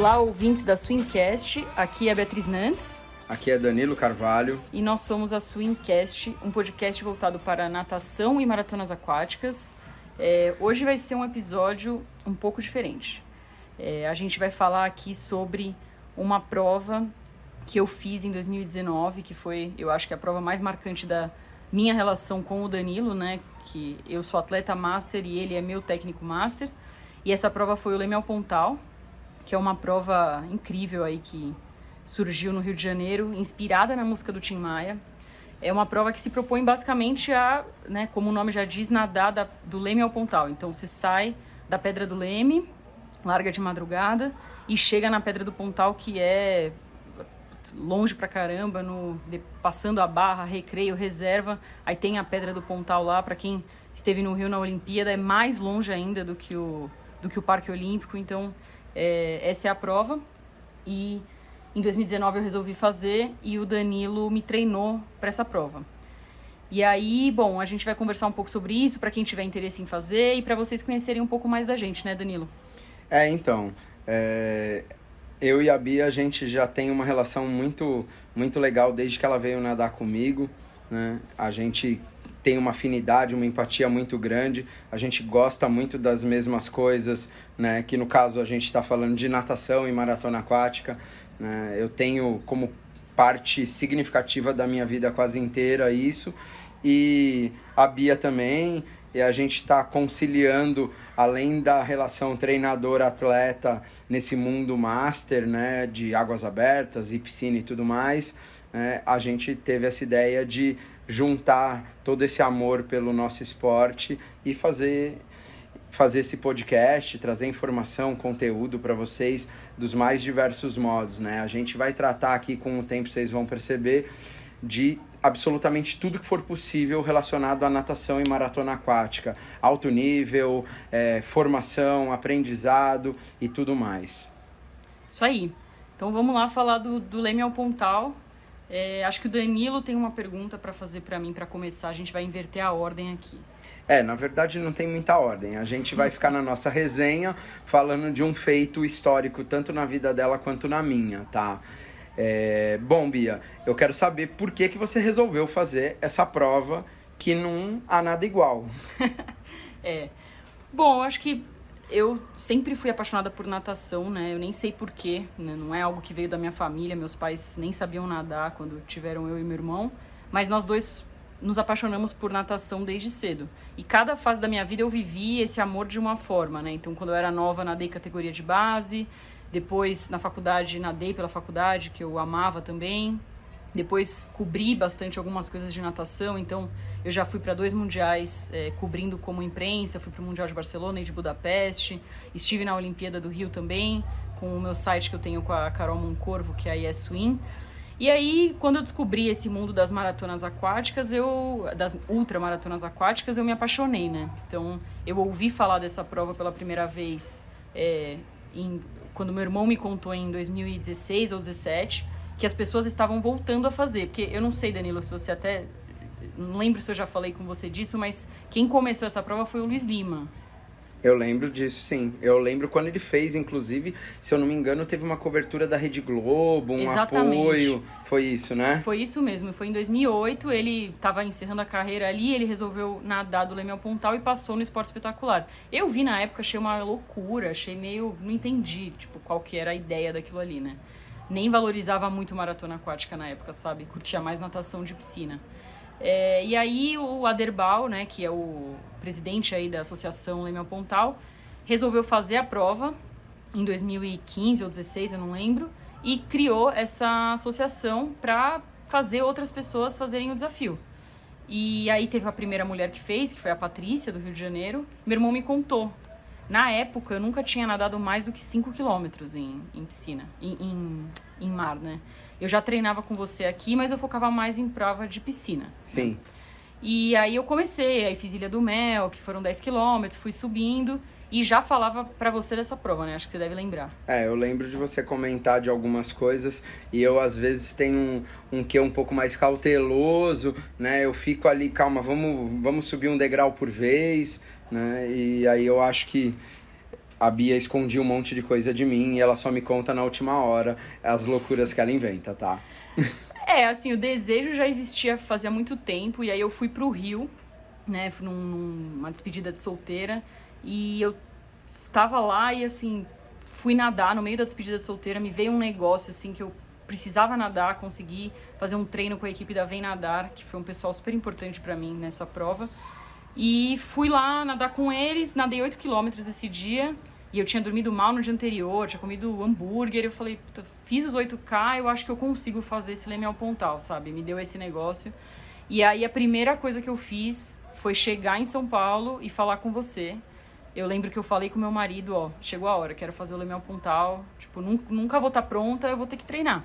Olá, ouvintes da Swincast, aqui é a Beatriz Nantes. Aqui é Danilo Carvalho. E nós somos a Swincast, um podcast voltado para natação e maratonas aquáticas. Hoje vai ser um episódio um pouco diferente. A gente vai falar aqui sobre uma prova que eu fiz em 2019, que foi, eu acho que a prova mais marcante da minha relação com o Danilo, né? Que eu sou atleta master e ele é meu técnico master. E essa prova foi o Leme ao Pontal, que é uma prova incrível aí que surgiu no Rio de Janeiro, inspirada na música do Tim Maia. É uma prova que se propõe basicamente a, né, como o nome já diz, nadar do Leme ao Pontal. Então você sai da Pedra do Leme, larga de madrugada e chega na Pedra do Pontal, que é longe pra caramba, passando a Barra, Recreio, Reserva. Aí tem a Pedra do Pontal lá, pra quem esteve no Rio na Olimpíada, é mais longe ainda do que o Parque Olímpico. Então essa é a prova. E em 2019 eu resolvi fazer e o Danilo me treinou para essa prova. E aí, bom, a gente vai conversar um pouco sobre isso, para quem tiver interesse em fazer e para vocês conhecerem um pouco mais da gente, né, Danilo? Eu e a Bia, a gente já tem uma relação muito, muito legal desde que ela veio nadar comigo, né? A gente tem uma afinidade, uma empatia muito grande, a gente gosta muito das mesmas coisas, né? Que no caso a gente está falando de natação e maratona aquática, né? Eu tenho como parte significativa da minha vida quase inteira isso, e a Bia também, e a gente está conciliando, além da relação treinador-atleta nesse mundo master, né, de águas abertas e piscina e tudo mais, né, a gente teve essa ideia de juntar todo esse amor pelo nosso esporte e fazer esse podcast, trazer informação, conteúdo para vocês dos mais diversos modos, né? A gente vai tratar aqui, com o tempo vocês vão perceber, de absolutamente tudo que for possível relacionado à natação e maratona aquática, alto nível, formação, aprendizado e tudo mais. Isso aí. Então vamos lá falar do Leme ao Pontal. Acho que o Danilo tem uma pergunta para fazer para mim para começar. A gente vai inverter a ordem aqui. Na verdade não tem muita ordem. A gente vai ficar na nossa resenha falando de um feito histórico, tanto na vida dela quanto na minha, tá? Bom, Bia, eu quero saber por que você resolveu fazer essa prova que não há nada igual. Bom, acho que eu sempre fui apaixonada por natação, né? Eu nem sei porquê, né? Não é algo que veio da minha família. Meus pais nem sabiam nadar quando tiveram eu e meu irmão. Mas nós dois nos apaixonamos por natação desde cedo. E cada fase da minha vida eu vivi esse amor de uma forma, né? Então, quando eu era nova, nadei categoria de base. Depois, na faculdade, nadei pela faculdade, que eu amava também. Depois, cobri bastante algumas coisas de natação. Então, eu já fui para 2 mundiais cobrindo como imprensa. Fui para o Mundial de Barcelona e de Budapeste. Estive na Olimpíada do Rio também, com o meu site que eu tenho com a Carol Moncorvo, que é a ISWIN. E aí, quando eu descobri esse mundo das maratonas aquáticas, das ultramaratonas aquáticas, eu me apaixonei, né? Então, eu ouvi falar dessa prova pela primeira vez quando meu irmão me contou em 2016 ou 2017, que as pessoas estavam voltando a fazer. Porque eu não sei, Danilo, se você até... Não lembro se eu já falei com você disso, mas quem começou essa prova foi o Luiz Lima. Eu lembro disso, sim. Eu lembro quando ele fez, inclusive, se eu não me engano, teve uma cobertura da Rede Globo, Exatamente. Apoio. Foi isso, né? Foi isso mesmo. Foi em 2008, ele estava encerrando a carreira ali, ele resolveu nadar do Leme ao Pontal e passou no Esporte Espetacular. Eu vi na época, achei uma loucura, achei meio... Não entendi, qual que era a ideia daquilo ali, né? Nem valorizava muito maratona aquática na época, sabe? Curtia mais natação de piscina. E aí o Aderbal, né, que é o presidente aí da Associação Leme ao Pontal, resolveu fazer a prova em 2015 ou 2016, eu não lembro, e criou essa associação para fazer outras pessoas fazerem o desafio. E aí teve a primeira mulher que fez, que foi a Patrícia, do Rio de Janeiro. Meu irmão me contou. Na época, eu nunca tinha nadado mais do que 5 quilômetros em piscina, em mar, né? Eu já treinava com você aqui, mas eu focava mais em prova de piscina. Sim. Né? E aí eu comecei, aí fiz Ilha do Mel, que foram 10 quilômetros, fui subindo e já falava pra você dessa prova, né? Acho que você deve lembrar. Eu lembro de você comentar de algumas coisas e eu às vezes tenho um quê um pouco mais cauteloso, né? Eu fico ali, calma, vamos subir um degrau por vez, né? E aí eu acho que a Bia escondia um monte de coisa de mim e ela só me conta na última hora as loucuras que ela inventa, tá? Assim, o desejo já existia fazia muito tempo, e aí eu fui pro Rio, né, fui numa despedida de solteira, e eu tava lá e, assim, fui nadar no meio da despedida de solteira, me veio um negócio, assim, que eu precisava nadar, consegui fazer um treino com a equipe da Vem Nadar, que foi um pessoal super importante pra mim nessa prova, e fui lá nadar com eles, nadei 8 quilômetros esse dia, e eu tinha dormido mal no dia anterior, tinha comido hambúrguer, eu falei, puta, fiz os 8K, eu acho que eu consigo fazer esse Leme ao Pontal, sabe? Me deu esse negócio. E aí a primeira coisa que eu fiz foi chegar em São Paulo e falar com você. Eu lembro que eu falei com meu marido, ó, chegou a hora, quero fazer o Leme ao Pontal, tipo, nunca vou estar pronta, eu vou ter que treinar.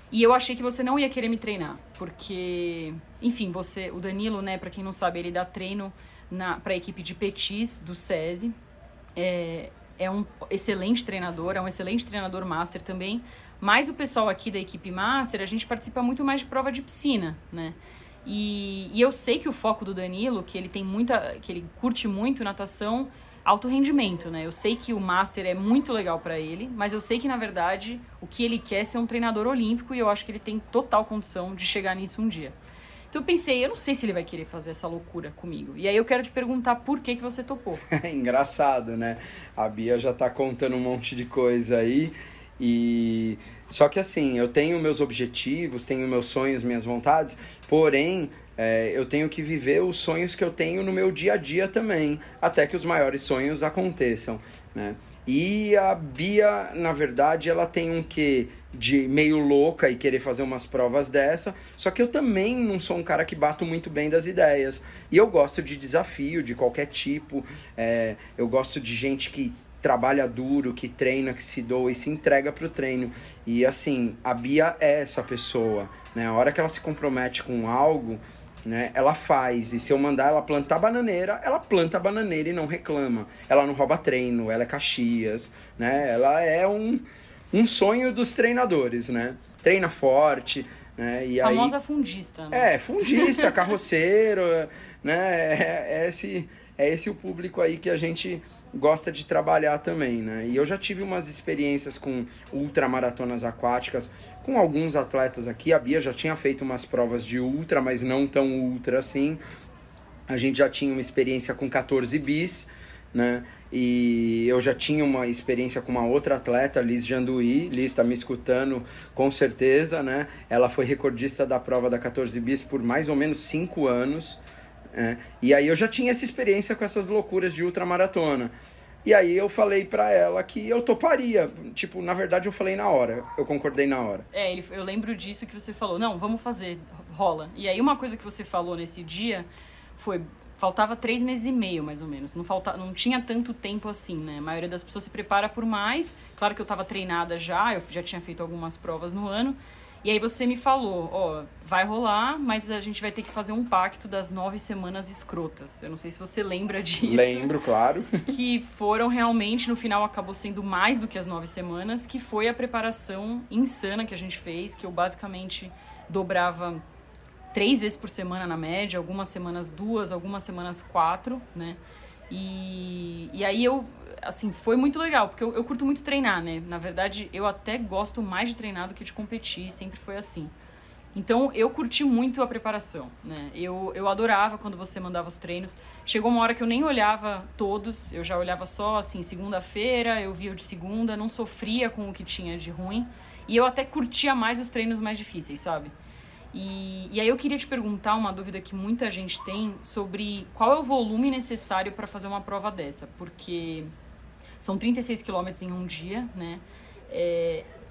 E eu achei que você não ia querer me treinar, porque, enfim, o Danilo, né, pra quem não sabe, ele dá treino pra equipe de petis do SESI, é um excelente treinador, é um excelente treinador master também, mas o pessoal aqui da equipe master, a gente participa muito mais de prova de piscina, né? E eu sei que o foco do Danilo, que ele curte muito natação, alto rendimento, né? Eu sei que o master é muito legal pra ele, mas eu sei que, na verdade, o que ele quer é ser um treinador olímpico, e eu acho que ele tem total condição de chegar nisso um dia. Então eu pensei, eu não sei se ele vai querer fazer essa loucura comigo. E aí eu quero te perguntar por que você topou. É engraçado, né? A Bia já tá contando um monte de coisa aí. Só que assim, eu tenho meus objetivos, tenho meus sonhos, minhas vontades, porém, eu tenho que viver os sonhos que eu tenho no meu dia a dia também, até que os maiores sonhos aconteçam, né? E a Bia, na verdade, ela tem um quê de meio louca e querer fazer umas provas dessa, só que eu também não sou um cara que bato muito bem das ideias. E eu gosto de desafio, de qualquer tipo, eu gosto de gente que trabalha duro, que treina, que se doa e se entrega pro treino. E assim, a Bia é essa pessoa, né? A hora que ela se compromete com algo, né, ela faz, e se eu mandar ela plantar bananeira, ela planta bananeira e não reclama. Ela não rouba treino, ela é Caxias, né? Ela é um sonho dos treinadores, né? Treina forte, né? E famosa aí, fundista, né? Fundista, carroceiro, né? É esse o público aí que a gente gosta de trabalhar também, né? E eu já tive umas experiências com ultramaratonas aquáticas, com alguns atletas aqui. A Bia já tinha feito umas provas de ultra, mas não tão ultra assim. A gente já tinha uma experiência com 14 bis, né? E eu já tinha uma experiência com uma outra atleta, Liz Janduí. Liz está me escutando com certeza, né? Ela foi recordista da prova da 14 bis por mais ou menos 5 anos. E aí eu já tinha essa experiência com essas loucuras de ultramaratona. E aí eu falei pra ela que eu toparia. Tipo, na verdade eu falei na hora. Eu concordei na hora. Eu lembro disso que você falou. Não, vamos fazer, rola. E aí uma coisa que você falou nesse dia foi... Faltava 3 meses e meio, mais ou menos. Não tinha tanto tempo assim, né? A maioria das pessoas se prepara por mais. Claro que eu tava treinada já, eu já tinha feito algumas provas no ano. E aí você me falou, ó, vai rolar, mas a gente vai ter que fazer um pacto das 9 semanas escrotas. Eu não sei se você lembra disso. Lembro, claro. Que foram realmente, no final acabou sendo mais do que as 9 semanas, que foi a preparação insana que a gente fez, que eu basicamente dobrava 3 vezes por semana na média, algumas semanas 2, algumas semanas 4, né? E aí assim, foi muito legal, porque eu curto muito treinar, né? Na verdade, eu até gosto mais de treinar do que de competir, sempre foi assim. Então, eu curti muito a preparação, né? Eu adorava quando você mandava os treinos. Chegou uma hora que eu nem olhava todos, eu já olhava só, assim, segunda-feira, eu via o de segunda, não sofria com o que tinha de ruim. E eu até curtia mais os treinos mais difíceis, sabe? E aí eu queria te perguntar uma dúvida que muita gente tem sobre qual é o volume necessário para fazer uma prova dessa, porque são 36 quilômetros em um dia, né?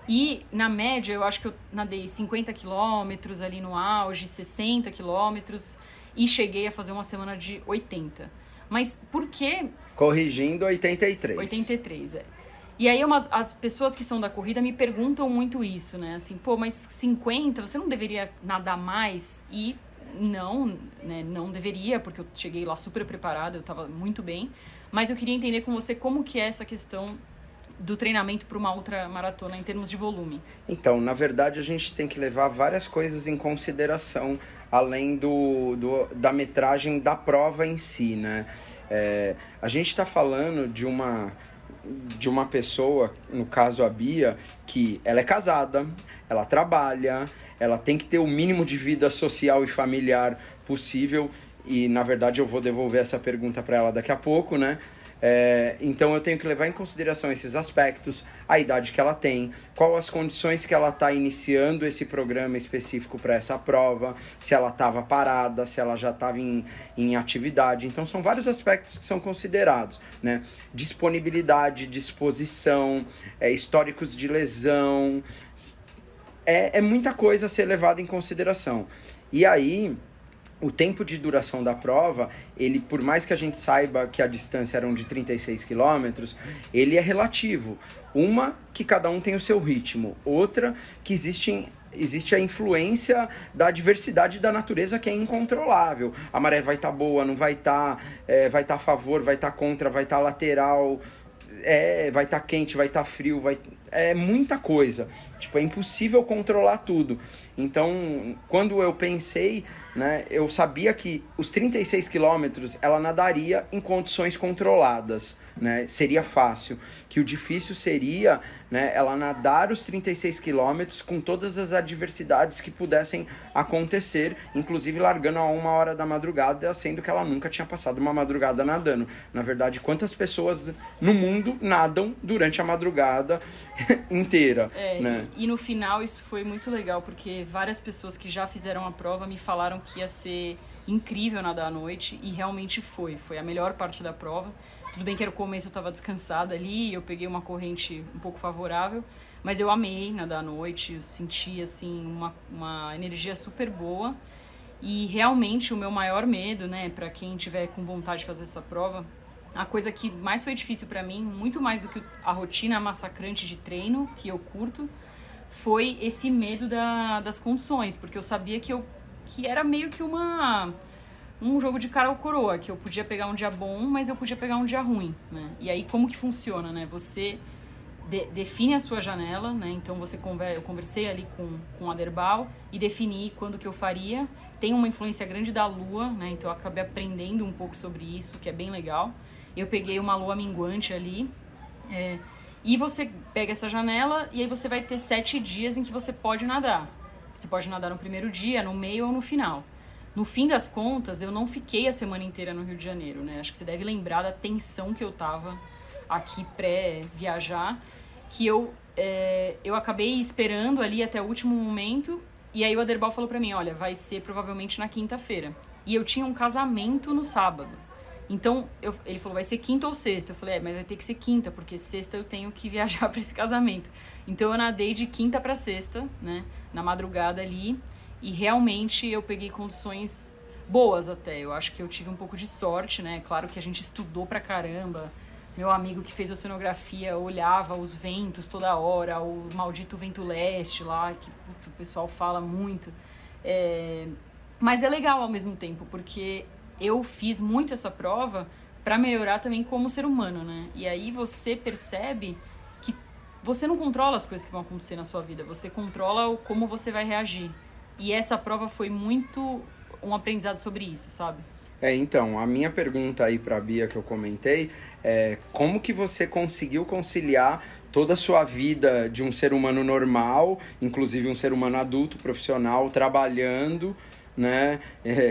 E na média eu acho que eu nadei 50 quilômetros ali no auge, 60 quilômetros e cheguei a fazer uma semana de 80. Mas por que... Corrigindo, 83. 83, E aí as pessoas que são da corrida me perguntam muito isso, né? Assim, pô, mas 50, você não deveria nadar mais? E não, né? Não deveria, porque eu cheguei lá super preparada, eu tava muito bem. Mas eu queria entender com você como que é essa questão do treinamento para uma ultramaratona em termos de volume. Então, na verdade, a gente tem que levar várias coisas em consideração, além da metragem da prova em si, né? A gente está falando de uma de uma pessoa, no caso a Bia, que ela é casada, ela trabalha, ela tem que ter o mínimo de vida social e familiar possível, e na verdade eu vou devolver essa pergunta para ela daqui a pouco, né? Então eu tenho que levar em consideração esses aspectos, a idade que ela tem, qual as condições que ela está iniciando esse programa específico para essa prova, se ela estava parada, se ela já estava em atividade. Então são vários aspectos que são considerados, né? Disponibilidade, disposição, históricos de lesão, é muita coisa a ser levada em consideração. E aí, o tempo de duração da prova, ele, por mais que a gente saiba que a distância eram de 36 quilômetros, ele é relativo. Uma, que cada um tem o seu ritmo. Outra, que existe a influência da diversidade da natureza, que é incontrolável. A maré vai estar boa, não vai estar, vai estar a favor, vai estar contra, vai estar lateral, vai estar quente, vai estar frio, é muita coisa. Tipo, é impossível controlar tudo. Então, quando eu pensei, né, eu sabia que os 36 quilômetros ela nadaria em condições controladas, né, seria fácil. Que o difícil seria, né, ela nadar os 36 quilômetros com todas as adversidades que pudessem acontecer, inclusive largando a 1h da madrugada, sendo que ela nunca tinha passado uma madrugada nadando. Na verdade, quantas pessoas no mundo nadam durante a madrugada inteira, né? E no final isso foi muito legal, porque várias pessoas que já fizeram a prova me falaram que ia ser incrível nadar à noite, e realmente foi a melhor parte da prova. Tudo bem que no começo eu estava descansada ali, eu peguei uma corrente um pouco favorável, mas eu amei nadar à noite, eu senti assim uma energia super boa. E realmente o meu maior medo, né, para quem tiver com vontade de fazer essa prova, a coisa que mais foi difícil para mim, muito mais do que a rotina massacrante de treino, que eu curto, foi esse medo das condições, porque eu sabia que era meio que um jogo de cara ou coroa, que eu podia pegar um dia bom, mas eu podia pegar um dia ruim, né? E aí como que funciona, né? Você define a sua janela, né? Então eu conversei ali com o Aderbal e defini quando que eu faria. Tem uma influência grande da lua, né? Então eu acabei aprendendo um pouco sobre isso, que é bem legal. Eu peguei uma lua minguante ali, e você pega essa janela e aí você vai ter 7 dias em que você pode nadar. Você pode nadar no primeiro dia, no meio ou no final. No fim das contas, eu não fiquei a semana inteira no Rio de Janeiro, né? Acho que você deve lembrar da tensão que eu tava aqui pré-viajar, que eu acabei esperando ali até o último momento, e aí o Aderbal falou pra mim, olha, vai ser provavelmente na quinta-feira. E eu tinha um casamento no sábado. Então, ele falou, vai ser quinta ou sexta? Eu falei, mas vai ter que ser quinta, porque sexta eu tenho que viajar pra esse casamento. Então, eu nadei de quinta pra sexta, né, na madrugada ali, e realmente eu peguei condições boas até. Eu acho que eu tive um pouco de sorte, né, claro que a gente estudou pra caramba. Meu amigo que fez oceanografia olhava os ventos toda hora, o maldito vento leste lá, que o pessoal fala muito. Mas é legal ao mesmo tempo, porque eu fiz muito essa prova para melhorar também como ser humano, né? E aí você percebe que você não controla as coisas que vão acontecer na sua vida, você controla como você vai reagir. E essa prova foi muito um aprendizado sobre isso, sabe? Então, a minha pergunta aí pra Bia que eu comentei é como que você conseguiu conciliar toda a sua vida de um ser humano normal, inclusive um ser humano adulto, profissional, trabalhando, né,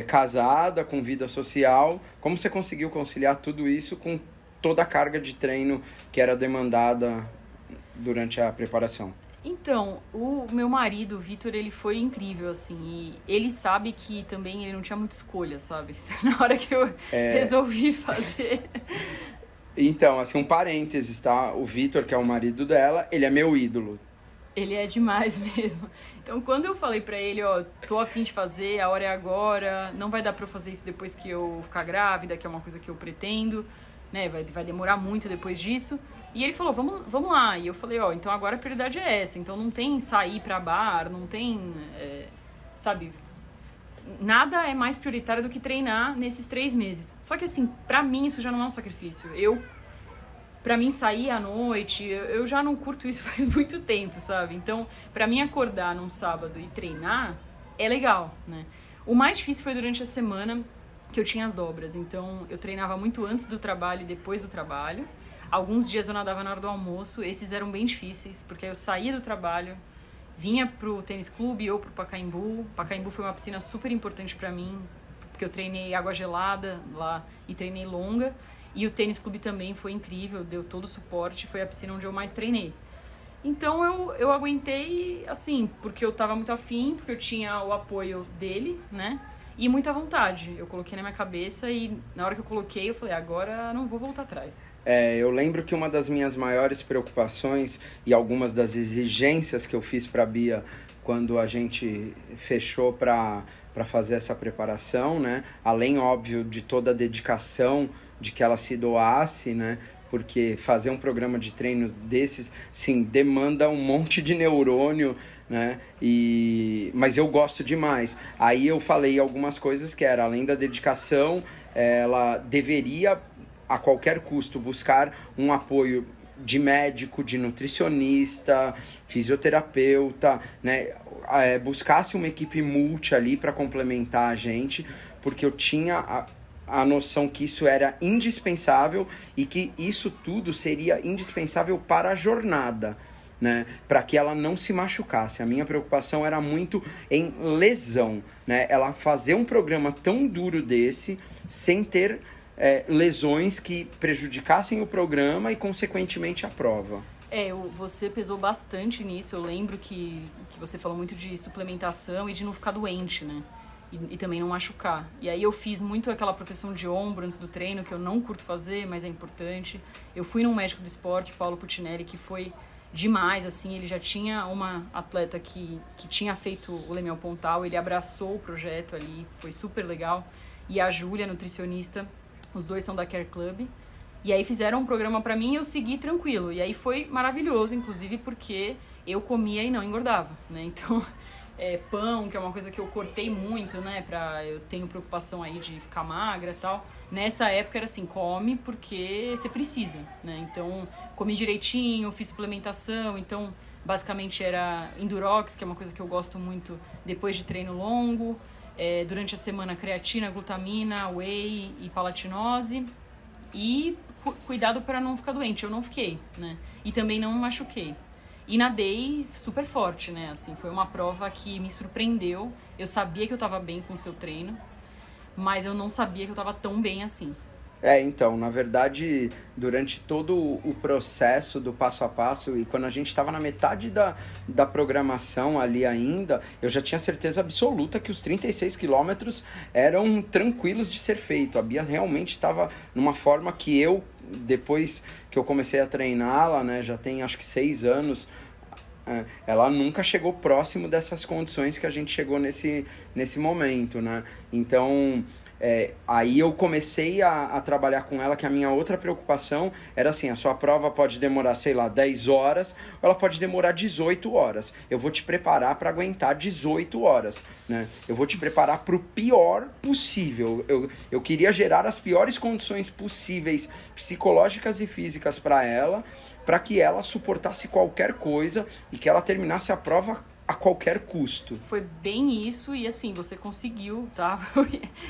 casada, com vida social, como você conseguiu conciliar tudo isso com toda a carga de treino que era demandada durante a preparação? Então, o meu marido, o Vitor, ele foi incrível, assim, e ele sabe que também ele não tinha muita escolha, sabe? Na hora que eu resolvi fazer. Então, assim, um parênteses, tá? O Vitor, que é o marido dela, ele é meu ídolo. Ele é demais mesmo. Então, quando eu falei pra ele, ó, tô a fim de fazer, a hora é agora, não vai dar pra eu fazer isso depois que eu ficar grávida, que é uma coisa que eu pretendo, né? Vai demorar muito depois disso. E ele falou, vamos lá. E eu falei, ó, então agora a prioridade é essa. Então não tem sair pra bar, não tem, sabe... Nada é mais prioritário do que treinar nesses 3 meses. Só que assim, pra mim isso já não é um sacrifício. Pra mim sair à noite, eu já não curto isso faz muito tempo, sabe? Então, pra mim acordar num sábado e treinar é legal, né? O mais difícil foi durante a semana que eu tinha as dobras. Então, eu treinava muito antes do trabalho e depois do trabalho. Alguns dias eu nadava na hora do almoço, esses eram bem difíceis, porque eu saía do trabalho, vinha pro tênis clube ou pro Pacaembu. Pacaembu foi uma piscina super importante pra mim, porque eu treinei água gelada lá e treinei longa. E o tênis clube também foi incrível, deu todo o suporte, foi a piscina onde eu mais treinei. Então eu aguentei, assim, porque eu tava muito afim, porque eu tinha o apoio dele, né? E muita vontade. Eu coloquei na minha cabeça e na hora que eu coloquei, eu falei, agora não vou voltar atrás. Eu lembro que uma das minhas maiores preocupações e algumas das exigências que eu fiz para a Bia quando a gente fechou para fazer essa preparação, né? Além, óbvio, de toda a dedicação de que ela se doasse, né? Porque fazer um programa de treino desses, sim, demanda um monte de neurônio, né? Mas eu gosto demais. Aí eu falei algumas coisas que era, além da dedicação, ela deveria, a qualquer custo, buscar um apoio de médico, de nutricionista, fisioterapeuta, né? Buscasse uma equipe multi ali para complementar a gente, porque eu tinha a noção que isso era indispensável e que isso tudo seria indispensável para a jornada, né? Para que ela não se machucasse. A minha preocupação era muito em lesão, né? Ela fazer um programa tão duro desse sem ter lesões que prejudicassem o programa e, consequentemente, a prova. Você pesou bastante nisso. Eu lembro que você falou muito de suplementação e de não ficar doente, né? E também não machucar. E aí eu fiz muito aquela proteção de ombro antes do treino, que eu não curto fazer, mas é importante. Eu fui num médico do esporte, Paulo Putinelli, que foi demais, assim. Ele já tinha uma atleta que tinha feito o Lemieux Pontal, ele abraçou o projeto ali, foi super legal. E a Júlia, nutricionista, os dois são da Care Club. E aí fizeram um programa pra mim e eu segui tranquilo. E aí foi maravilhoso, inclusive, porque eu comia e não engordava, né? Então... pão, que é uma coisa que eu cortei muito, né, eu tenho preocupação aí de ficar magra e tal. Nessa época era assim, come porque você precisa, né, então comi direitinho, fiz suplementação, então basicamente era Endurox, que é uma coisa que eu gosto muito depois de treino longo, durante a semana creatina, glutamina, whey e palatinose e cuidado para não ficar doente, eu não fiquei, né, e também não me machuquei. E nadei super forte, né? Assim, foi uma prova que me surpreendeu. Eu sabia que eu tava bem com o seu treino, mas eu não sabia que eu tava tão bem assim. Então, na verdade, durante todo o processo do passo a passo, e quando a gente estava na metade da programação ali ainda, eu já tinha certeza absoluta que os 36 quilômetros eram tranquilos de ser feito. A Bia realmente estava numa forma que eu, depois que eu comecei a treiná-la, né, já tem acho que 6 anos, ela nunca chegou próximo dessas condições que a gente chegou nesse momento, né? Então... aí eu comecei a trabalhar com ela, que a minha outra preocupação era assim, a sua prova pode demorar, sei lá, 10 horas, ou ela pode demorar 18 horas. Eu vou te preparar para aguentar 18 horas, né? Eu vou te preparar para o pior possível. Eu queria gerar as piores condições possíveis, psicológicas e físicas para ela, para que ela suportasse qualquer coisa e que ela terminasse a prova a qualquer custo. Foi bem isso e assim, você conseguiu, tá?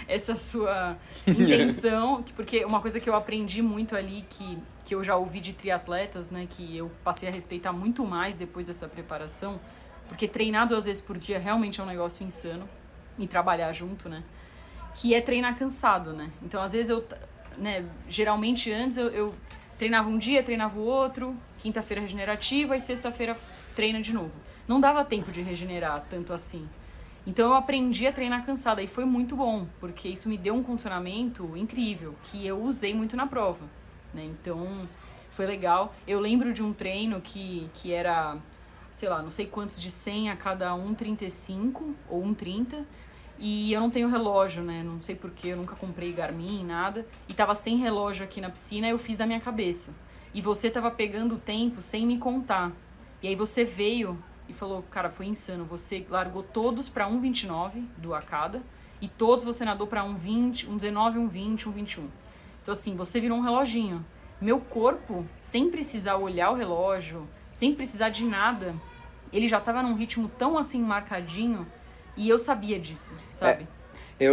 Essa sua intenção, porque uma coisa que eu aprendi muito ali, que eu já ouvi de triatletas, né, que eu passei a respeitar muito mais depois dessa preparação, porque treinar 2 vezes por dia realmente é um negócio insano, e trabalhar junto, né, que é treinar cansado, né? Então, às vezes geralmente antes eu treinava um dia, treinava o outro, quinta-feira regenerativa e sexta-feira treina de novo. Não dava tempo de regenerar tanto assim. Então eu aprendi a treinar cansada e foi muito bom, porque isso me deu um condicionamento incrível, que eu usei muito na prova, né? Então foi legal. Eu lembro de um treino que era, sei lá, não sei quantos de 100 a cada 1,35 ou 1,30, e eu não tenho relógio, né? Não sei porquê, eu nunca comprei Garmin, nada, e tava sem relógio aqui na piscina, eu fiz da minha cabeça. E você tava pegando o tempo sem me contar. E aí você veio e falou, cara, foi insano, você largou todos para 1,29 do a cada, e todos você nadou para 1,20, 1,19, 1,20, 1,21. Então assim, você virou um reloginho. Meu corpo, sem precisar olhar o relógio, sem precisar de nada, ele já tava num ritmo tão assim marcadinho, e eu sabia disso, sabe?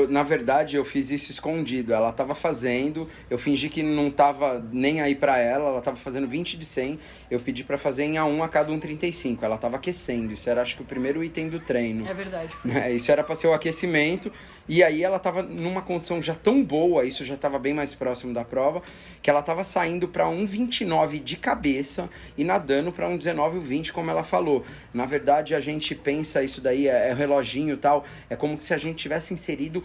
Na verdade, eu fiz isso escondido. Ela tava fazendo, eu fingi que não tava nem aí pra ela tava fazendo 20 de 100. Eu pedi pra fazer em A1 a cada 1,35. Ela tava aquecendo. Isso era, acho que, o primeiro item do treino. É verdade, foi Isso era pra ser o aquecimento. E aí ela tava numa condição já tão boa, isso já tava bem mais próximo da prova, que ela tava saindo pra 1,29 de cabeça e nadando pra 1,19,20, como ela falou. Na verdade, a gente pensa isso daí, é reloginho e tal, é como se a gente tivesse inserido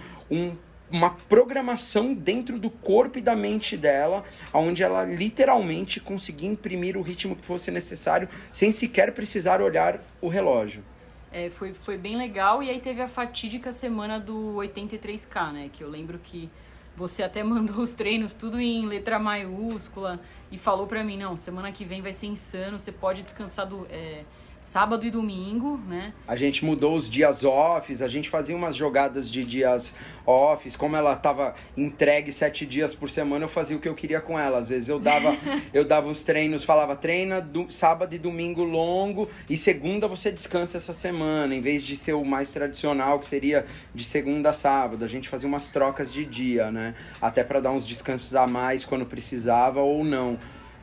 uma programação dentro do corpo e da mente dela, onde ela literalmente conseguia imprimir o ritmo que fosse necessário, sem sequer precisar olhar o relógio. Foi bem legal, e aí teve a fatídica semana do 83K, né? Que eu lembro que você até mandou os treinos tudo em letra maiúscula e falou pra mim, não, semana que vem vai ser insano, você pode descansar sábado e domingo, né? A gente mudou os dias offs, a gente fazia umas jogadas de dias offs, como ela tava entregue 7 dias por semana, eu fazia o que eu queria com ela. Às vezes eu dava os treinos, falava treina sábado e domingo longo e segunda você descansa essa semana, em vez de ser o mais tradicional, que seria de segunda a sábado. A gente fazia umas trocas de dia, né? Até para dar uns descansos a mais quando precisava ou não.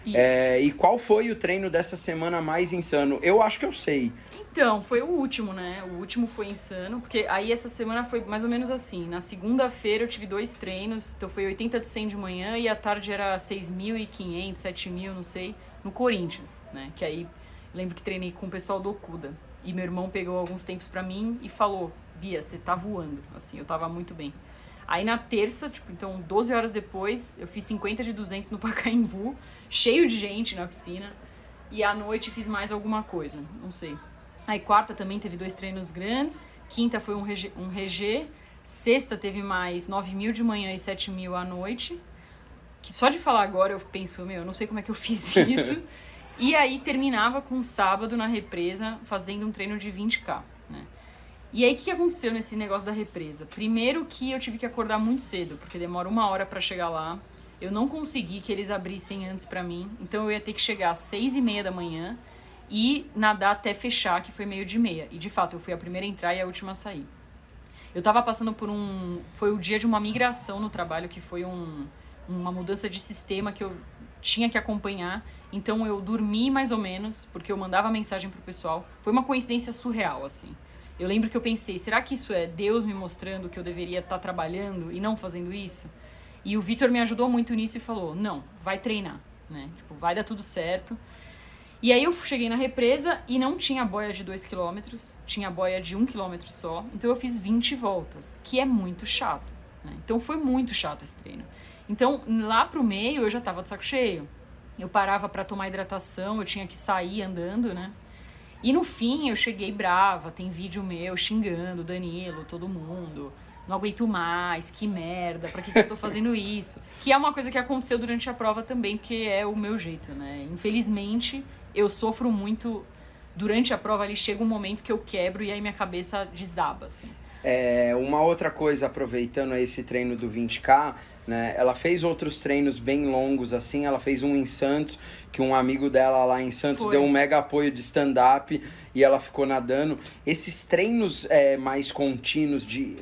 E qual foi o treino dessa semana mais insano? Eu acho que eu sei. Então, foi o último, né? O último foi insano, porque aí essa semana foi mais ou menos assim. Na segunda-feira eu tive 2 treinos, então foi 80 de 100 de manhã e à tarde era 6.500, 7.000, não sei, no Corinthians, né? Que aí, lembro que treinei com o pessoal do Okuda. E meu irmão pegou alguns tempos pra mim e falou, Bia, você tá voando. Assim, eu tava muito bem. Aí na terça, então 12 horas depois, eu fiz 50 de 200 no Pacaembu, cheio de gente na piscina. E à noite fiz mais alguma coisa, não sei. Aí quarta também teve 2 treinos grandes, quinta foi um RG, sexta teve mais 9.000 de manhã e 7.000 à noite. Que só de falar agora eu penso, eu não sei como é que eu fiz isso. E aí terminava com sábado na represa, fazendo um treino de 20K, né? E aí, o que aconteceu nesse negócio da represa? Primeiro que eu tive que acordar muito cedo, porque demora 1 hora pra chegar lá. Eu não consegui que eles abrissem antes pra mim, então eu ia ter que chegar às 6:30 da manhã e nadar até fechar, que foi 12:30. E, de fato, eu fui a primeira a entrar e a última a sair. Eu tava passando por foi o dia de uma migração no trabalho, que foi uma mudança de sistema que eu tinha que acompanhar. Então, eu dormi mais ou menos, porque eu mandava mensagem pro pessoal. Foi uma coincidência surreal, assim. Eu lembro que eu pensei, será que isso é Deus me mostrando que eu deveria estar trabalhando e não fazendo isso? E o Vitor me ajudou muito nisso e falou, não, vai treinar, né? Tipo, vai dar tudo certo. E aí eu cheguei na represa e não tinha boia de 2 km, tinha boia de 1 km só. Então eu fiz 20 voltas, que é muito chato, né? Então foi muito chato esse treino. Então lá pro meio eu já tava de saco cheio. Eu parava pra tomar hidratação, eu tinha que sair andando, né? E no fim eu cheguei brava, tem vídeo meu xingando Danilo, todo mundo, não aguento mais, que merda, pra que eu tô fazendo isso? Que é uma coisa que aconteceu durante a prova também, porque é o meu jeito, né? Infelizmente, eu sofro muito durante a prova, ali chega um momento que eu quebro e aí minha cabeça desaba, assim. Uma outra coisa, aproveitando esse treino do 20K, né? Ela fez outros treinos bem longos, assim, ela fez um em Santos, que um amigo dela lá em Santos deu um mega apoio de stand-up e ela ficou nadando. Esses treinos mais contínuos de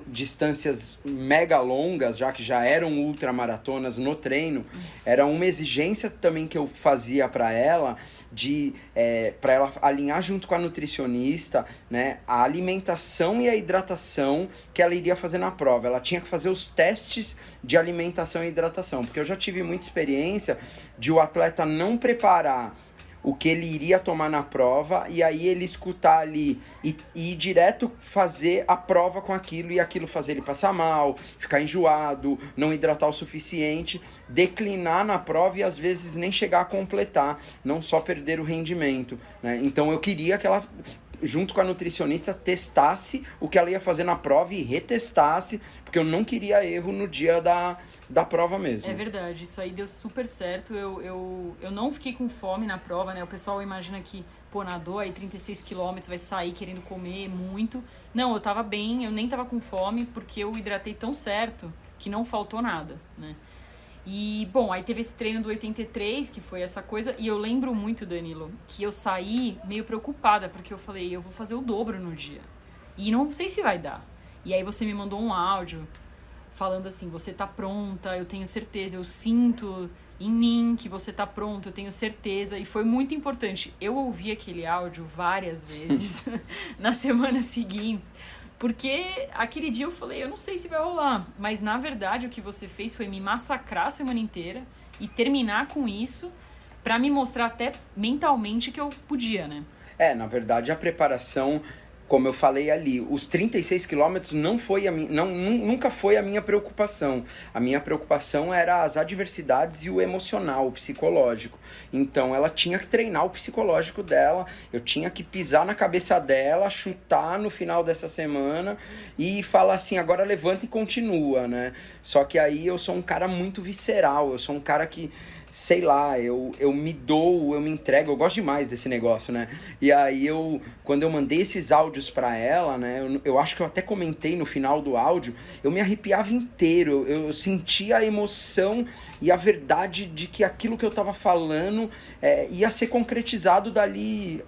distâncias mega longas, já que já eram ultramaratonas no treino, era uma exigência também que eu fazia para ela, para ela alinhar junto com a nutricionista, né, a alimentação e a hidratação que ela iria fazer na prova. Ela tinha que fazer os testes de alimentação e hidratação, porque eu já tive muita experiência de o atleta não preparar o que ele iria tomar na prova e aí ele escutar ali e ir direto fazer a prova com aquilo e aquilo fazer ele passar mal, ficar enjoado, não hidratar o suficiente, declinar na prova e às vezes nem chegar a completar, não só perder o rendimento, né? Então eu queria que ela, junto com a nutricionista, testasse o que ela ia fazer na prova e retestasse, porque eu não queria erro no dia da prova mesmo. É verdade, isso aí deu super certo. Eu não fiquei com fome na prova, né? O pessoal imagina que, pô, nadou aí 36 quilômetros, vai sair querendo comer muito. Não, eu tava bem, eu nem tava com fome, porque eu hidratei tão certo que não faltou nada, né? E, bom, aí teve esse treino do 83, que foi essa coisa, e eu lembro muito, Danilo, que eu saí meio preocupada, porque eu falei, eu vou fazer o dobro no dia. E não sei se vai dar. E aí você me mandou um áudio falando assim, você tá pronta, eu tenho certeza, eu sinto em mim que você tá pronta, eu tenho certeza. E foi muito importante. Eu ouvi aquele áudio várias vezes nas semanas seguintes, porque aquele dia eu falei, eu não sei se vai rolar. Mas na verdade o que você fez foi me massacrar a semana inteira e terminar com isso pra me mostrar até mentalmente que eu podia, né? Na verdade a preparação, como eu falei ali, os 36 quilômetros nunca foi a minha preocupação. A minha preocupação era as adversidades e o emocional, o psicológico. Então ela tinha que treinar o psicológico dela, eu tinha que pisar na cabeça dela, chutar no final dessa semana e falar assim, agora levanta e continua, né? Só que aí eu sou um cara muito visceral, eu sou um cara que, sei lá, eu me dou, eu me entrego, eu gosto demais desse negócio, né? E aí quando eu mandei esses áudios pra ela, né, eu acho que eu até comentei no final do áudio, eu me arrepiava inteiro, eu sentia a emoção e a verdade de que aquilo que eu tava falando ia ser concretizado dali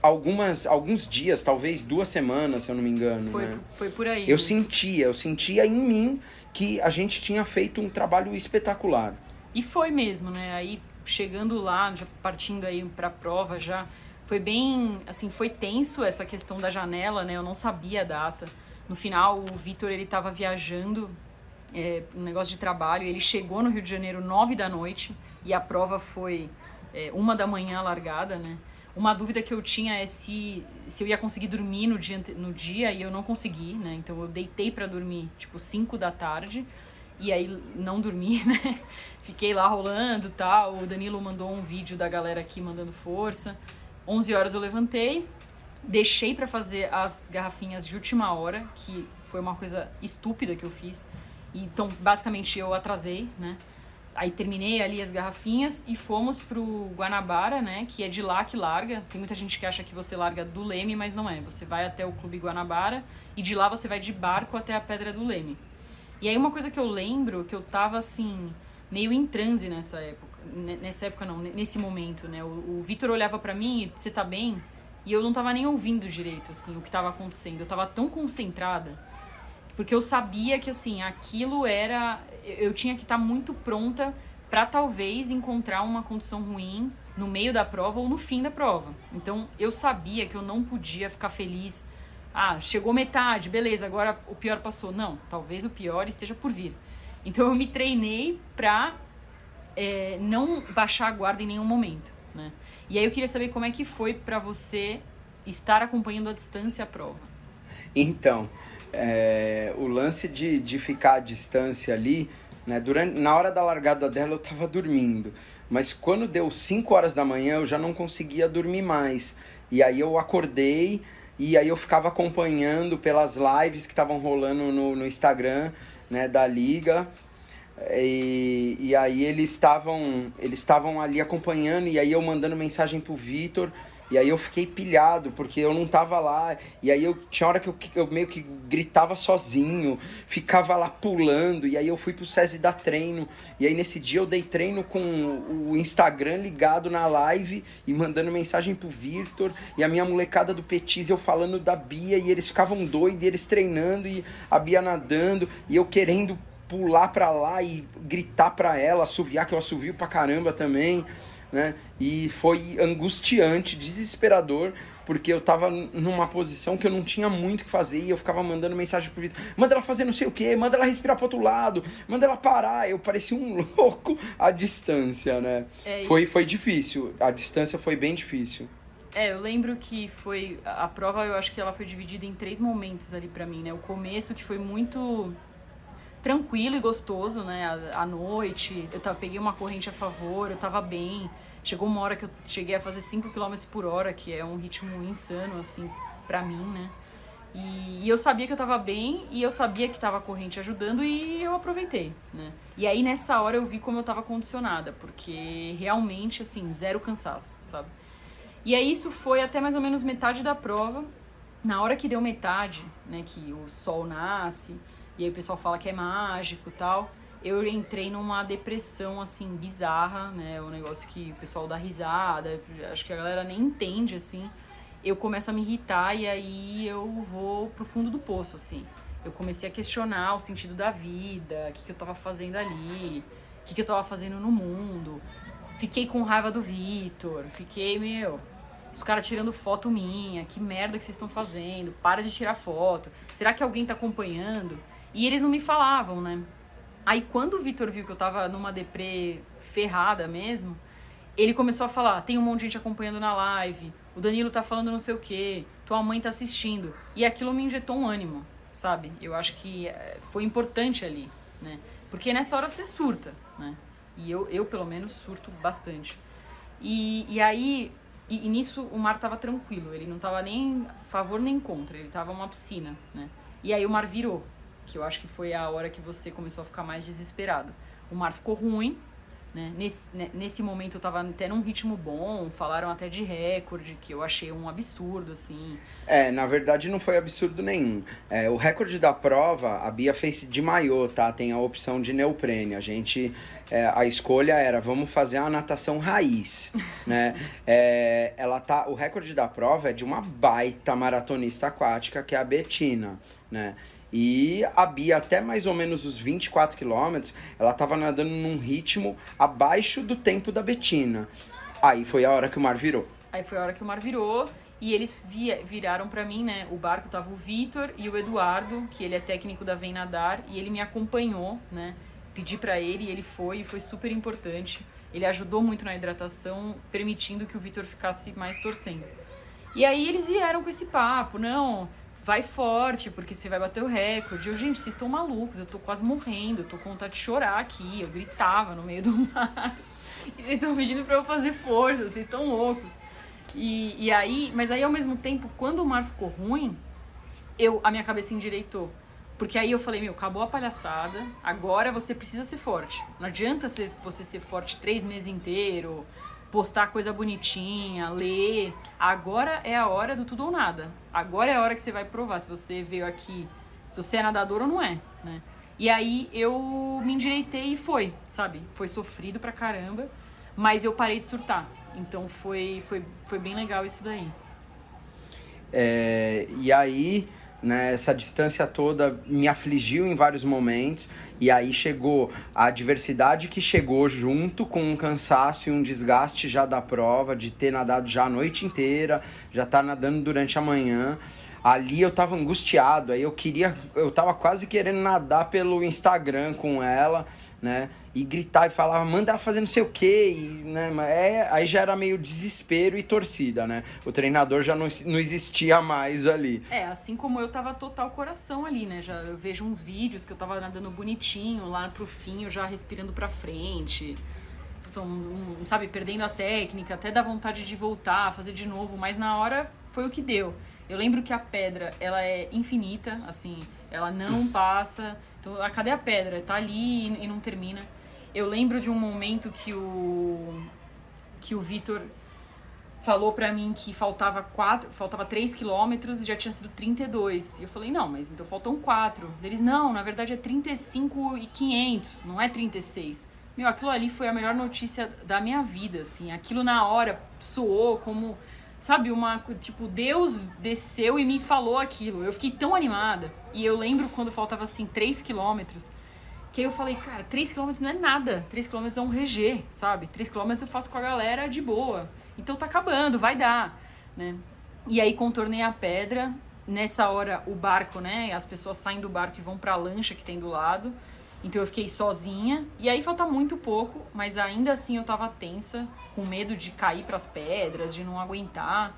alguns dias, talvez 2 semanas, se eu não me engano. Foi por aí. Eu sentia em mim que a gente tinha feito um trabalho espetacular. E foi mesmo, né? Aí, chegando lá, já partindo aí pra prova, já foi bem, assim, foi tenso essa questão da janela, né? Eu não sabia a data. No final, o Vitor, ele tava viajando, um negócio de trabalho, ele chegou no Rio de Janeiro 9 da noite e a prova foi 1 da manhã largada, né? Uma dúvida que eu tinha é se eu ia conseguir dormir no dia e eu não consegui, né? Então eu deitei pra dormir, tipo, 5 da tarde. E aí não dormi, né? Fiquei lá rolando e tal. O Danilo mandou um vídeo da galera aqui mandando força. 11 horas eu levantei, deixei pra fazer as garrafinhas de última hora, que foi uma coisa estúpida que eu fiz. Então, basicamente, eu atrasei, né? Aí terminei ali as garrafinhas e fomos pro Guanabara, né? Que é de lá que larga. Tem muita gente que acha que você larga do Leme, mas não é. Você vai até o Clube Guanabara e de lá você vai de barco até a Pedra do Leme. E aí uma coisa que eu lembro, que eu tava assim, meio em transe nessa época não, nesse momento, né? O Vitor olhava pra mim e, você tá bem? E eu não tava nem ouvindo direito, assim, o que tava acontecendo. Eu tava tão concentrada, porque eu sabia que, assim, aquilo era... Eu tinha que estar muito pronta pra talvez encontrar uma condição ruim no meio da prova ou no fim da prova. Então, eu sabia que eu não podia ficar feliz. Chegou metade, beleza, agora o pior passou. Não, talvez o pior esteja por vir. Então eu me treinei pra não baixar a guarda em nenhum momento, né? E aí eu queria saber como é que foi pra você estar acompanhando à distância a prova. Então, o lance de ficar à distância ali, né, na hora da largada dela eu tava dormindo. Mas quando deu 5 horas da manhã eu já não conseguia dormir mais. E aí eu acordei... E aí eu ficava acompanhando pelas lives que estavam rolando no Instagram, né, da Liga. E aí eles estavam ali acompanhando, e aí eu mandando mensagem pro Vitor. E aí eu fiquei pilhado, porque eu não tava lá. E aí tinha hora que eu meio que gritava sozinho, ficava lá pulando. E aí eu fui pro SESI dar treino. E aí nesse dia eu dei treino com o Instagram ligado na live e mandando mensagem pro Victor. E a minha molecada do Petis, eu falando da Bia. E eles ficavam doidos, e eles treinando, e a Bia nadando. E eu querendo pular pra lá e gritar pra ela, assoviar, que eu assovio pra caramba também, né? E foi angustiante, desesperador, porque eu tava numa posição que eu não tinha muito o que fazer, e eu ficava mandando mensagem pro Vitor, manda ela fazer não sei o que, manda ela respirar pro outro lado, manda ela parar. Eu parecia um louco à distância, né? Foi difícil, a distância foi bem difícil. Eu lembro que foi, a prova, eu acho que ela foi dividida em 3 momentos ali pra mim, né? O começo, que foi muito tranquilo e gostoso, né? À noite, peguei uma corrente a favor, eu tava bem. Chegou uma hora que eu cheguei a fazer 5 km por hora, que é um ritmo insano, assim, pra mim, né? E eu sabia que eu tava bem, e eu sabia que tava a corrente ajudando, e eu aproveitei, né? E aí, nessa hora, eu vi como eu tava condicionada, porque realmente, assim, zero cansaço, sabe? E aí, isso foi até mais ou menos metade da prova. Na hora que deu metade, né, que o sol nasce, e aí o pessoal fala que é mágico e tal, eu entrei numa depressão, assim, bizarra, né? Um negócio que o pessoal dá risada, acho que a galera nem entende, assim. Eu começo a me irritar e aí eu vou pro fundo do poço, assim. Eu comecei a questionar o sentido da vida, o que eu tava fazendo ali, o que eu tava fazendo no mundo. Fiquei com raiva do Vitor, os caras tirando foto minha, que merda que vocês estão fazendo, para de tirar foto, será que alguém tá acompanhando? E eles não me falavam, né? Aí quando o Vitor viu que eu tava numa deprê ferrada mesmo, ele começou a falar, tem um monte de gente acompanhando na live, o Danilo tá falando não sei o quê, tua mãe tá assistindo. E aquilo me injetou um ânimo, sabe? Eu acho que foi importante ali, né? Porque nessa hora você surta, né? E eu pelo menos, surto bastante. E aí, nisso o mar tava tranquilo, ele não tava nem a favor nem contra, ele tava uma piscina, né? E aí o mar virou, que eu acho que foi a hora que você começou a ficar mais desesperado. O mar ficou ruim, né? Nesse momento eu tava até num ritmo bom, falaram até de recorde, que eu achei um absurdo, assim. Na verdade não foi absurdo nenhum. O recorde da prova, a Bia fez de maiô, tá? Tem a opção de neoprene. A escolha era, vamos fazer uma natação raiz, né? O recorde da prova é de uma baita maratonista aquática, que é a Bettina, né? E a Bia, até mais ou menos os 24 quilômetros, ela tava nadando num ritmo abaixo do tempo da Bettina. Aí foi a hora que o mar virou. E eles viraram pra mim, né? O barco tava o Vitor e o Eduardo, que ele é técnico da Vem Nadar, e ele me acompanhou, né? Pedi pra ele e ele foi super importante. Ele ajudou muito na hidratação, permitindo que o Vitor ficasse mais torcendo. E aí eles vieram com esse papo, não, vai forte, porque você vai bater o recorde. Gente, vocês estão malucos, eu tô quase morrendo, eu tô com vontade de chorar aqui, eu gritava no meio do mar. E vocês estão pedindo pra eu fazer força, vocês estão loucos. Mas aí ao mesmo tempo, quando o mar ficou ruim, a minha cabeça endireitou. Porque aí eu falei, acabou a palhaçada, agora você precisa ser forte. Não adianta você ser forte 3 meses inteiro, postar coisa bonitinha, ler. Agora é a hora do tudo ou nada. Agora é a hora que você vai provar se você veio aqui, se você é nadador ou não é, né? E aí eu me endireitei e foi, sabe? Foi sofrido pra caramba, mas eu parei de surtar. Então foi bem legal isso daí. E aí, né, essa distância toda me afligiu em vários momentos, e aí chegou a adversidade que chegou junto com um cansaço e um desgaste já da prova, de ter nadado já a noite inteira, já tá nadando durante a manhã. Ali eu tava angustiado, aí eu tava quase querendo nadar pelo Instagram com ela, né, e gritar e falar, manda ela fazer não sei o quê, né, aí já era meio desespero e torcida, né, o treinador já não existia mais ali. Assim como eu tava total coração ali, né, eu vejo uns vídeos que eu tava nadando bonitinho, lá pro fim eu já respirando pra frente, então, sabe, perdendo a técnica, até dá vontade de voltar, fazer de novo, mas na hora foi o que deu. Eu lembro que a pedra, ela é infinita, assim, ela não passa. Então, cadê a pedra? Tá ali e não termina. Eu lembro de um momento que o Vitor falou pra mim que faltava 3 quilômetros e já tinha sido 32. E eu falei, não, mas então faltam 4. Eles, não, na verdade é 35.500, não é 36. Aquilo ali foi a melhor notícia da minha vida, assim. Aquilo na hora soou como... Sabe, Deus desceu e me falou aquilo. Eu fiquei tão animada. E eu lembro quando faltava, assim, 3 quilômetros, que aí eu falei, cara, 3 quilômetros não é nada. 3 quilômetros é um regê, sabe? 3 quilômetros eu faço com a galera de boa. Então tá acabando, vai dar, né? E aí contornei a pedra. Nessa hora, o barco, né? As pessoas saem do barco e vão pra lancha que tem do lado. Então eu fiquei sozinha, e aí falta muito pouco, mas ainda assim eu tava tensa, com medo de cair pras pedras, de não aguentar.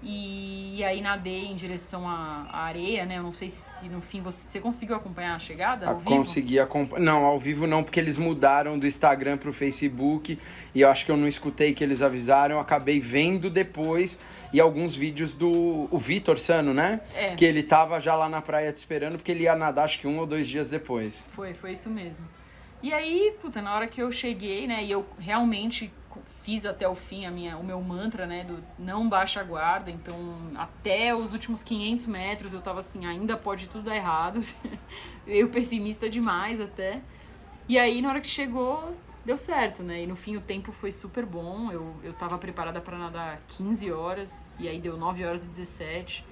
E aí nadei em direção à areia, né? Eu não sei se no fim você conseguiu acompanhar a chegada ao vivo? Consegui acompanhar. Não, ao vivo não, porque eles mudaram do Instagram pro Facebook, e eu acho que eu não escutei que eles avisaram, eu acabei vendo depois. E alguns vídeos do Vitor Sano, né? Que ele tava já lá na praia te esperando, porque ele ia nadar acho que 1 ou 2 dias depois. Foi isso mesmo. E aí, na hora que eu cheguei, né, e eu realmente fiz até o fim o meu mantra, né, do não baixa a guarda, então até os últimos 500 metros eu tava assim, ainda pode tudo dar errado, eu pessimista demais até. E aí, na hora que chegou, deu certo, né? E no fim o tempo foi super bom. Eu tava preparada para nadar 15 horas, e aí deu 9 horas e 17.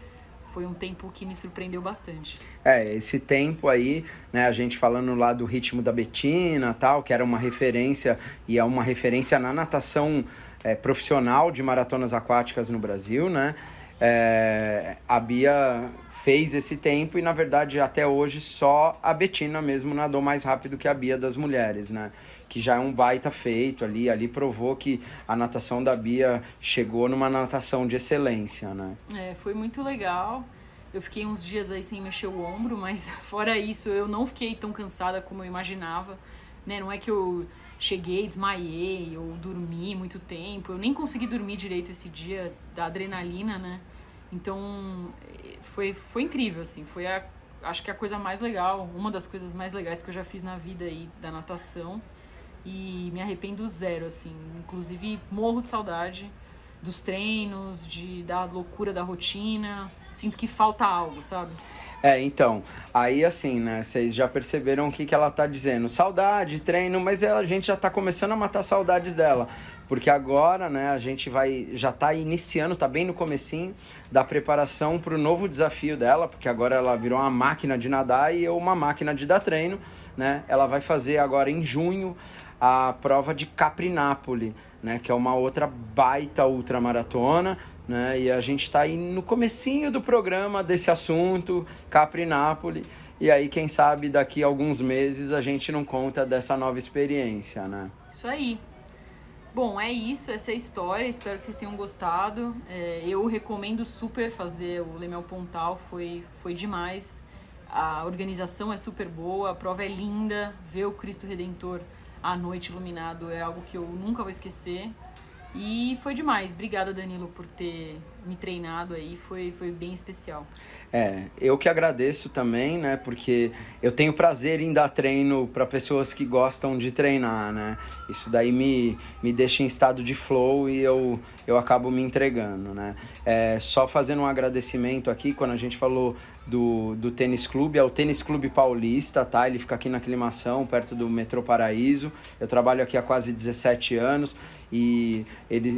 foi um tempo que me surpreendeu bastante. Esse tempo aí, né, a gente falando lá do ritmo da Bettina, tal, que era uma referência, e é uma referência na natação profissional de maratonas aquáticas no Brasil, né? A Bia fez esse tempo e, na verdade, até hoje só a Bettina mesmo nadou mais rápido que a Bia das mulheres, né? Que já é um baita feito ali. Ali provou que a natação da Bia chegou numa natação de excelência, né? Foi muito legal. Eu fiquei uns dias aí sem mexer o ombro, mas fora isso eu não fiquei tão cansada como eu imaginava, né? Não é que eu cheguei, desmaiei ou dormi muito tempo. Eu nem consegui dormir direito esse dia da adrenalina, né? Então foi incrível, assim. Acho que a coisa mais legal, uma das coisas mais legais que eu já fiz na vida aí da natação. E me arrependo zero, assim. Inclusive morro de saudade dos treinos, da loucura da rotina. Sinto que falta algo, sabe? Então, aí assim, né, vocês já perceberam o que ela tá dizendo. Saudade, treino, mas a gente já tá começando a matar saudades dela. Porque agora, né, a gente já tá iniciando, tá bem no comecinho da preparação pro novo desafio dela, porque agora ela virou uma máquina de nadar e eu uma máquina de dar treino, né? Ela vai fazer agora em junho a prova de Caprinápolis, né, que é uma outra baita ultramaratona, né? E a gente está aí no comecinho do programa desse assunto, Caprinápolis, e aí quem sabe daqui a alguns meses a gente não conta dessa nova experiência, né? Isso aí. Bom, é isso, essa é a história, espero que vocês tenham gostado. Eu recomendo super fazer o Lemel Pontal, foi demais. A organização é super boa, a prova é linda, ver o Cristo Redentor à noite iluminado é algo que eu nunca vou esquecer. E foi demais. Obrigada, Danilo, por ter me treinado aí. Foi bem especial. Eu que agradeço também, né? Porque eu tenho prazer em dar treino para pessoas que gostam de treinar, né? Isso daí me deixa em estado de flow e eu acabo me entregando, né? Só fazendo um agradecimento aqui, quando a gente falou do tênis clube, é o Tênis Clube Paulista, tá? Ele fica aqui na Aclimação, perto do Metrô Paraíso. Eu trabalho aqui há quase 17 anos e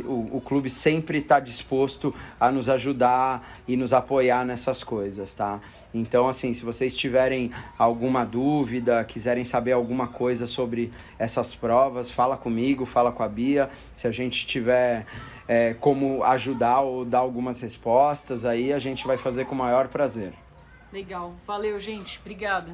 o clube sempre está disposto a nos ajudar e nos apoiar nessas coisas, tá? Então, assim, se vocês tiverem alguma dúvida, quiserem saber alguma coisa sobre essas provas, fala comigo, fala com a Bia. Se a gente tiver como ajudar ou dar algumas respostas, aí a gente vai fazer com o maior prazer. Legal. Valeu, gente. Obrigada.